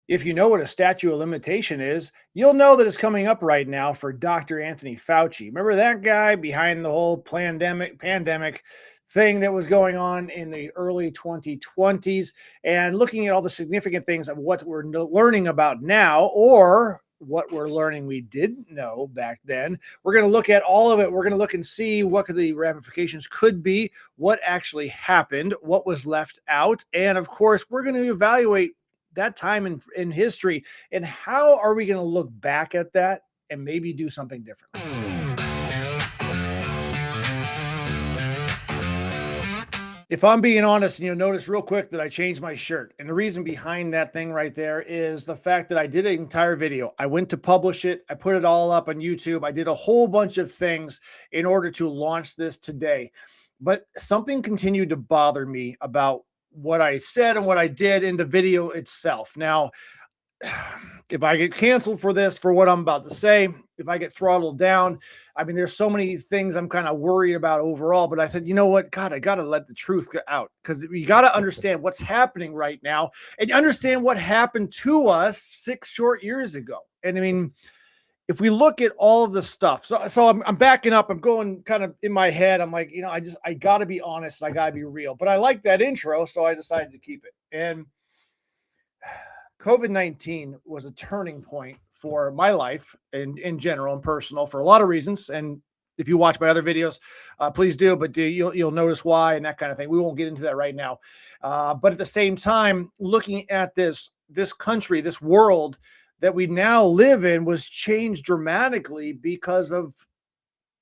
If you know what a statute of limitation is, you'll know that it's coming up right now for Dr. Anthony Fauci. Remember that guy behind the whole pandemic thing that was going on in the early 2020s, and looking at all the significant things of what we're learning about now, or what we're learning we didn't know back then. We're going to look at all of it. We're going to look and see what the ramifications could be, what actually happened, what was left out. And of course, we're going to evaluate that time in history, and how are we going to look back at that and maybe do something different. If I'm being honest, and you'll notice real quick that I changed my shirt. And the reason behind that thing right there is the fact that I did an entire video. I went to publish it. I put it all up on YouTube. I did a whole bunch of things in order to launch this today. But something continued to bother me about what I said and what I did in the video itself. Now, if I get canceled for this, for what I'm about to say, if I get throttled down, I mean, there's so many things I'm kind of worried about overall, but I said, you know what, God, I got to let the truth get out, because you got to understand what's happening right now and understand what happened to us 6 short years ago. And I mean, if we look at all of the stuff, so I'm backing up, I'm going kind of in my head. I'm like, I got to be honest and I got to be real, but I like that intro. So I decided to keep it. And COVID-19 was a turning point for my life in general and personal for a lot of reasons. And if you watch my other videos, please do, but you'll notice why and that kind of thing. We won't get into that right now. But at the same time, looking at this country, this world that we now live in was changed dramatically because of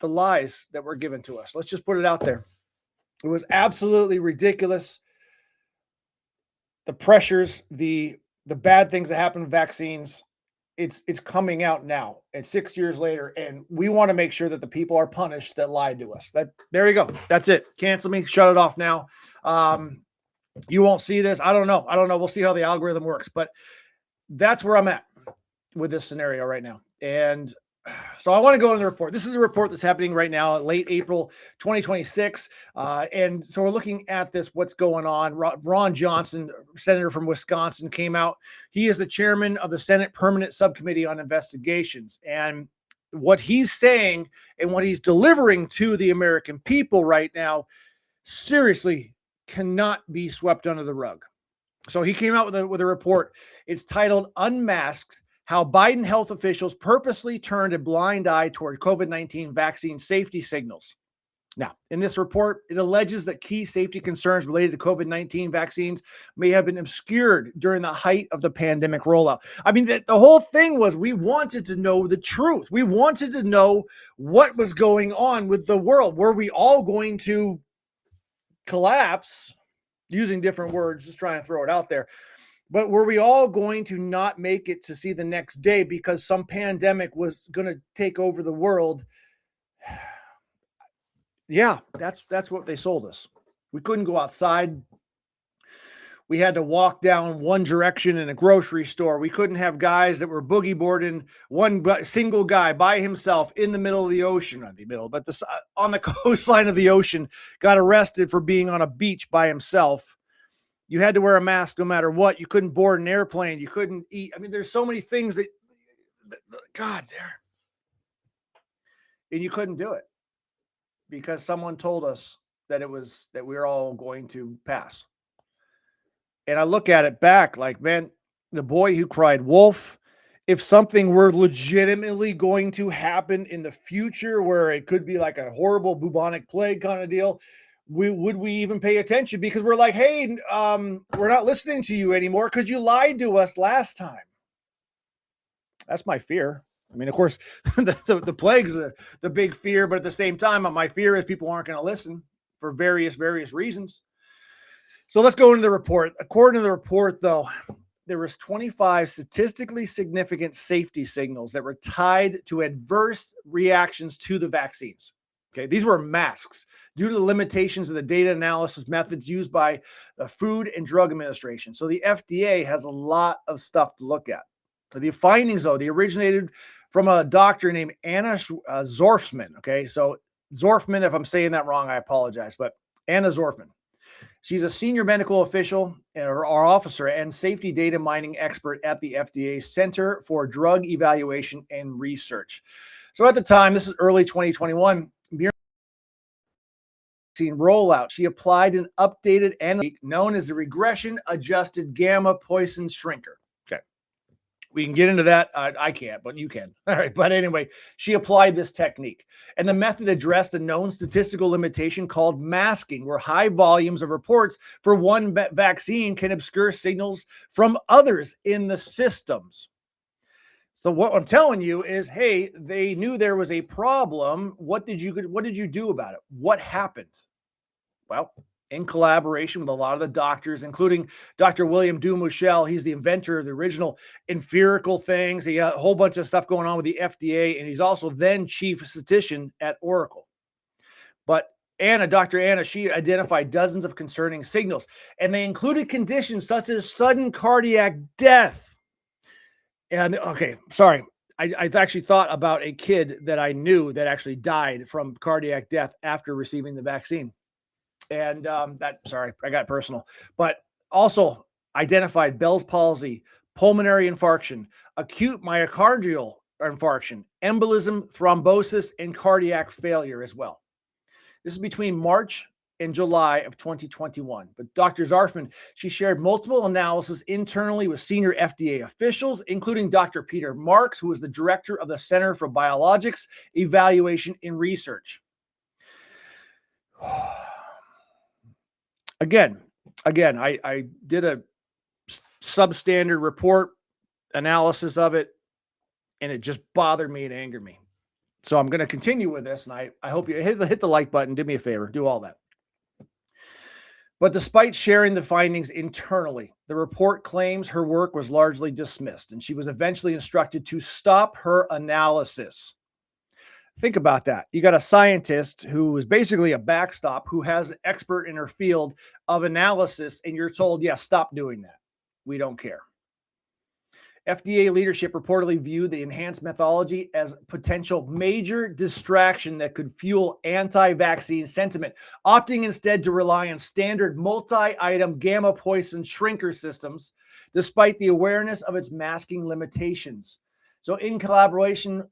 the lies that were given to us. Let's just put it out there. It was absolutely ridiculous. The pressures, the bad things that happen with vaccines, it's coming out now, and 6 years later, and we want to make sure that the people are punished that lied to us. There you go. That's it. Cancel me. Shut it off now. You won't see this. I don't know. We'll see how the algorithm works, but that's where I'm at with this scenario right now. And so I want to go into the report. This is the report that's happening right now, late April 2026. And so we're looking at this, what's going on. Ron Johnson, senator from Wisconsin, came out. He is the chairman of the Senate Permanent Subcommittee on Investigations. And what he's saying and what he's delivering to the American people right now seriously cannot be swept under the rug. So he came out with a report. It's titled "Unmasked: How Biden health officials purposely turned a blind eye toward COVID-19 vaccine safety signals." Now, in this report, it alleges that key safety concerns related to COVID-19 vaccines may have been obscured during the height of the pandemic rollout. I mean, the whole thing was we wanted to know the truth. We wanted to know what was going on with the world. Were we all going to collapse? Using different words, just trying to throw it out there. But were we all going to not make it to see the next day because some pandemic was going to take over the world? Yeah, that's what they sold us. We couldn't go outside. We had to walk down one direction in a grocery store. We couldn't have guys that were boogie boarding, one single guy by himself in the middle of the ocean, not the middle, but on the coastline of the ocean, got arrested for being on a beach by himself. You had to wear a mask no matter what. You couldn't board an airplane. You couldn't eat. I mean, there's so many things that God, there. And you couldn't do it because someone told us that we were all going to pass. And I look at it back like, man, the boy who cried wolf, if something were legitimately going to happen in the future where it could be like a horrible bubonic plague kind of deal, would we even pay attention? Because we're like, hey, we're not listening to you anymore because you lied to us last time. That's my fear. I mean, of course, the plague's the big fear, but at the same time, my fear is people aren't going to listen for various reasons. So let's go into the report. According to the report, though, there was 25 statistically significant safety signals that were tied to adverse reactions to the vaccines. Okay, these were masks due to the limitations of the data analysis methods used by the Food and Drug Administration. So the FDA has a lot of stuff to look at. The findings, though, they originated from a doctor named Anna Zorfman. Okay, so Zorfman, if I'm saying that wrong, I apologize, but Anna Zorfman. She's a senior medical official or officer and safety data mining expert at the FDA Center for Drug Evaluation and Research. So at the time, this is early 2021, vaccine rollout, she applied an updated analyte known as the regression adjusted gamma poison shrinker. Okay. We can get into that. I can't, but you can. All right. But anyway, she applied this technique. And the method addressed a known statistical limitation called masking, where high volumes of reports for one vaccine can obscure signals from others in the systems. So what I'm telling you is, hey, they knew there was a problem. What did you do about it? What happened? Well, in collaboration with a lot of the doctors, including Dr. William Dumichel. He's the inventor of the original empirical things. He got a whole bunch of stuff going on with the FDA, and he's also then chief statistician at Oracle. But Dr. Anna, she identified dozens of concerning signals, and they included conditions such as sudden cardiac death. And okay, sorry. I actually thought about a kid that I knew that actually died from cardiac death after receiving the vaccine. And sorry, I got personal, but also identified Bell's palsy, pulmonary infarction, acute myocardial infarction, embolism, thrombosis, and cardiac failure as well. This is between March and July of 2021. But Dr. Zarfman, she shared multiple analyses internally with senior FDA officials, including Dr. Peter Marks, who is the director of the Center for Biologics Evaluation and Research. Again, I did a substandard report analysis of it, and it just bothered me and angered me. So I'm going to continue with this, and I hope you hit the like button. Do me a favor, do all that. But despite sharing the findings internally, the report claims her work was largely dismissed, and she was eventually instructed to stop her analysis. Think about that. You got a scientist who is basically a backstop, who has an expert in her field of analysis, and you're told, yeah, stop doing that. We don't care. FDA leadership reportedly viewed the enhanced methodology as potential major distraction that could fuel anti-vaccine sentiment, opting instead to rely on standard multi-item gamma poison shrinker systems, despite the awareness of its masking limitations. So in collaboration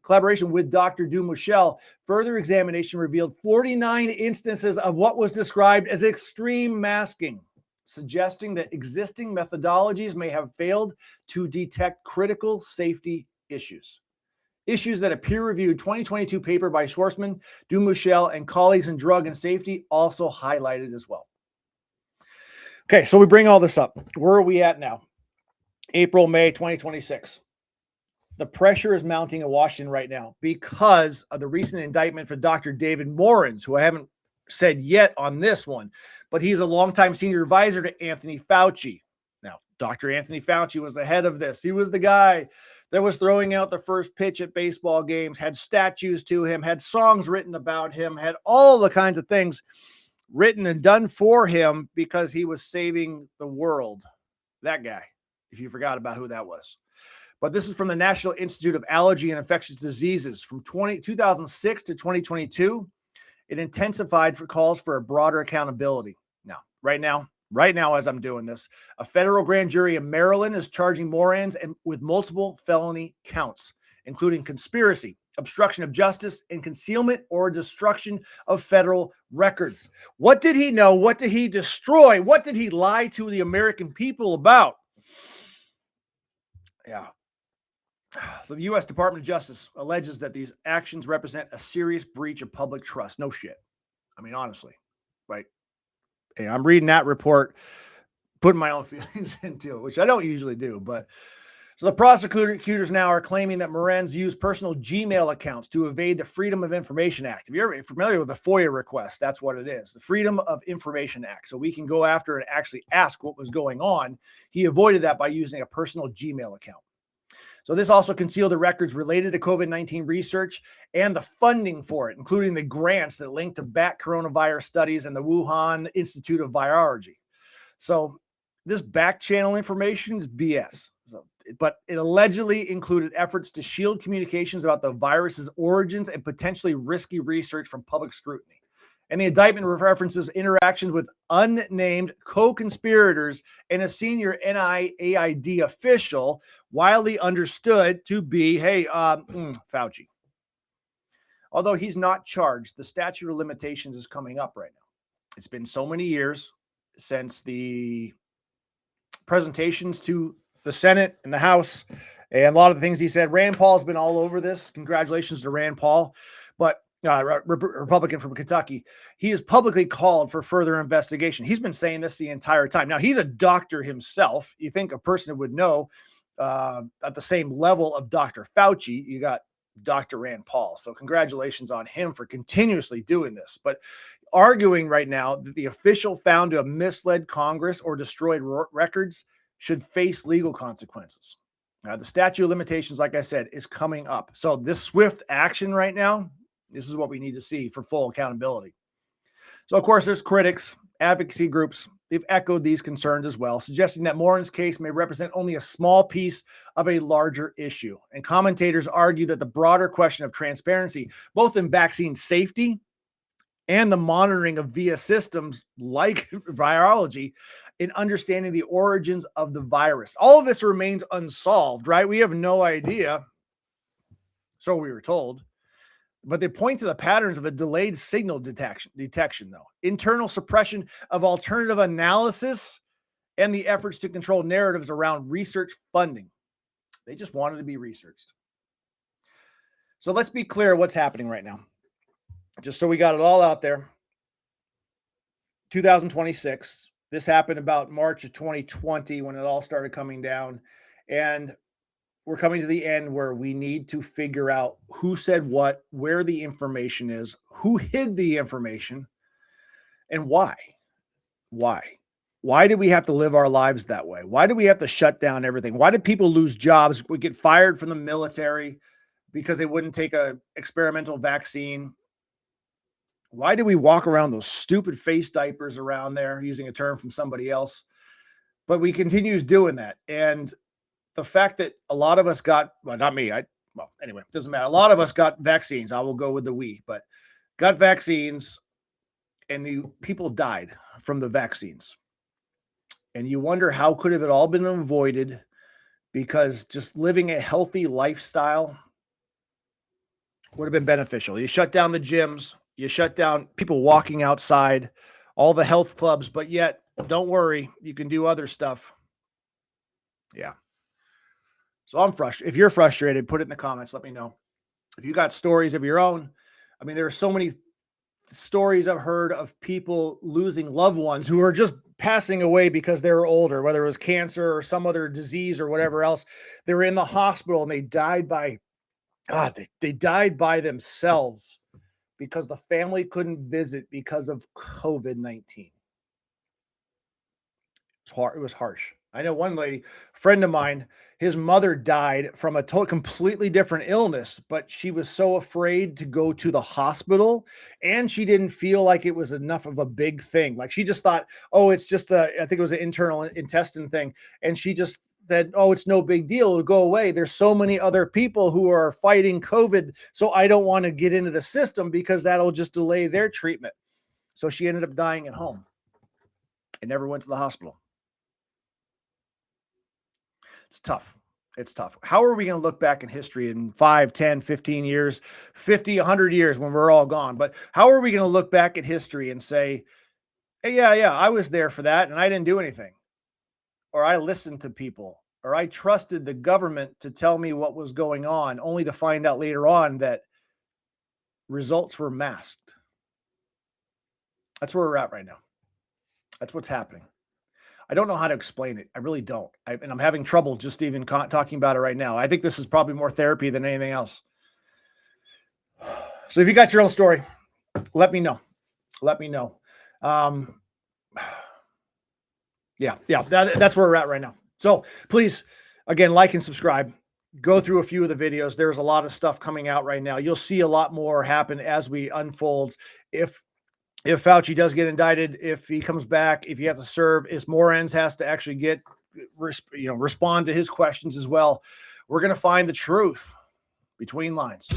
with Dr. Dumichel, further examination revealed 49 instances of what was described as extreme masking, suggesting that existing methodologies may have failed to detect critical safety issues. Issues that a peer-reviewed 2022 paper by Schwarzman, Dumichel, and colleagues in drug and safety also highlighted as well. Okay, so we bring all this up. Where are we at now? April, May 2026. The pressure is mounting in Washington right now because of the recent indictment for Dr. David Morens, who I haven't said yet on this one, but he's a longtime senior advisor to Anthony Fauci. Now, Dr. Anthony Fauci was the head of this. He was the guy that was throwing out the first pitch at baseball games, had statues to him, had songs written about him, had all the kinds of things written and done for him because he was saving the world. That guy, if you forgot about who that was. But this is from the National Institute of Allergy and Infectious Diseases from 2006 to 2022. It intensified for calls for a broader accountability. Now, right now, as I'm doing this, a federal grand jury in Maryland is charging Morens with multiple felony counts, including conspiracy, obstruction of justice, and concealment or destruction of federal records. What did he know? What did he destroy? What did he lie to the American people about? Yeah. So the U.S. Department of Justice alleges that these actions represent a serious breach of public trust. No shit. I mean, honestly, right? Hey, I'm reading that report, putting my own feelings into it, which I don't usually do. But so the prosecutors now are claiming that Morens used personal Gmail accounts to evade the Freedom of Information Act. If you're familiar with the FOIA request, that's what it is, the Freedom of Information Act. So we can go after and actually ask what was going on. He avoided that by using a personal Gmail account. So this also concealed the records related to COVID-19 research and the funding for it, including the grants that linked to bat coronavirus studies and the Wuhan Institute of Virology. So this back channel information is BS. But it allegedly included efforts to shield communications about the virus's origins and potentially risky research from public scrutiny. And the indictment references interactions with unnamed co-conspirators and a senior NIAID official, widely understood to be, Fauci. Although he's not charged, the statute of limitations is coming up right now. It's been so many years since the presentations to the Senate and the House, and a lot of the things he said. Rand Paul's been all over this. Congratulations to Rand Paul. But Republican from Kentucky, he has publicly called for further investigation. He's been saying this the entire time. Now, he's a doctor himself. You think a person would know at the same level of Dr. Fauci, you got Dr. Rand Paul. So congratulations on him for continuously doing this. But arguing right now that the official found to have misled Congress or destroyed records should face legal consequences. Now, the statute of limitations, like I said, is coming up. So this swift action right now, this is what we need to see for full accountability. So, of course, there's critics, advocacy groups. They've echoed these concerns as well, suggesting that Morens' case may represent only a small piece of a larger issue. And commentators argue that the broader question of transparency, both in vaccine safety and the monitoring of VIA systems like virology, in understanding the origins of the virus. All of this remains unsolved, right? We have no idea. So we were told. But they point to the patterns of a delayed signal detection, though, internal suppression of alternative analysis, and the efforts to control narratives around research funding. They just wanted to be researched. So let's be clear what's happening right now. Just so we got it all out there. 2026. This happened about March of 2020 when it all started coming down. And we're coming to the end where we need to figure out who said what, where the information is, who hid the information, and why. Why did we have to live our lives that way? Why did we have to shut down everything? Why did people lose jobs? We get fired from the military because they wouldn't take an experimental vaccine. Why do we walk around those stupid face diapers around there, using a term from somebody else? But we continue doing that. And the fact that a lot of us got, well, not me, anyway, it doesn't matter. A lot of us got vaccines. I will go with the we, but got vaccines, and the people died from the vaccines. And you wonder how could have it all been avoided, because just living a healthy lifestyle would have been beneficial. You shut down the gyms, you shut down people walking outside, all the health clubs, but yet don't worry, you can do other stuff. Yeah. So I'm frustrated. If you're frustrated, put it in the comments. Let me know. If you got stories of your own, I mean, there are so many stories I've heard of people losing loved ones who are just passing away because they were older, whether it was cancer or some other disease or whatever else. They were in the hospital and they died by, they died by themselves because the family couldn't visit because of COVID-19. It was harsh. I know one lady, friend of mine, his mother died from a completely different illness, but she was so afraid to go to the hospital, and she didn't feel like it was enough of a big thing. Like she just thought, oh, it's just I think it was an internal intestine thing. And she just said, oh, it's no big deal. It'll go away. There's so many other people who are fighting COVID. So I don't want to get into the system because that'll just delay their treatment. So she ended up dying at home and never went to the hospital. It's tough. It's tough. How are we going to look back in history in 5, 10, 15 years, 50, 100 years when we're all gone? But how are we going to look back at history and say, hey, yeah, I was there for that and I didn't do anything. Or I listened to people, or I trusted the government to tell me what was going on, only to find out later on that results were masked. That's where we're at right now. That's what's happening. I don't know how to explain it. I really don't. And I'm having trouble just even talking about it right now. I think this is probably more therapy than anything else. So if you got your own story, let me know. Let me know. That's where we're at right now. So please, again, like and subscribe. Go through a few of the videos. There's a lot of stuff coming out right now. You'll see a lot more happen as we unfold. If Fauci does get indicted, if he comes back, if he has to serve, if Morens has to actually respond to his questions as well, we're going to find the truth between lines.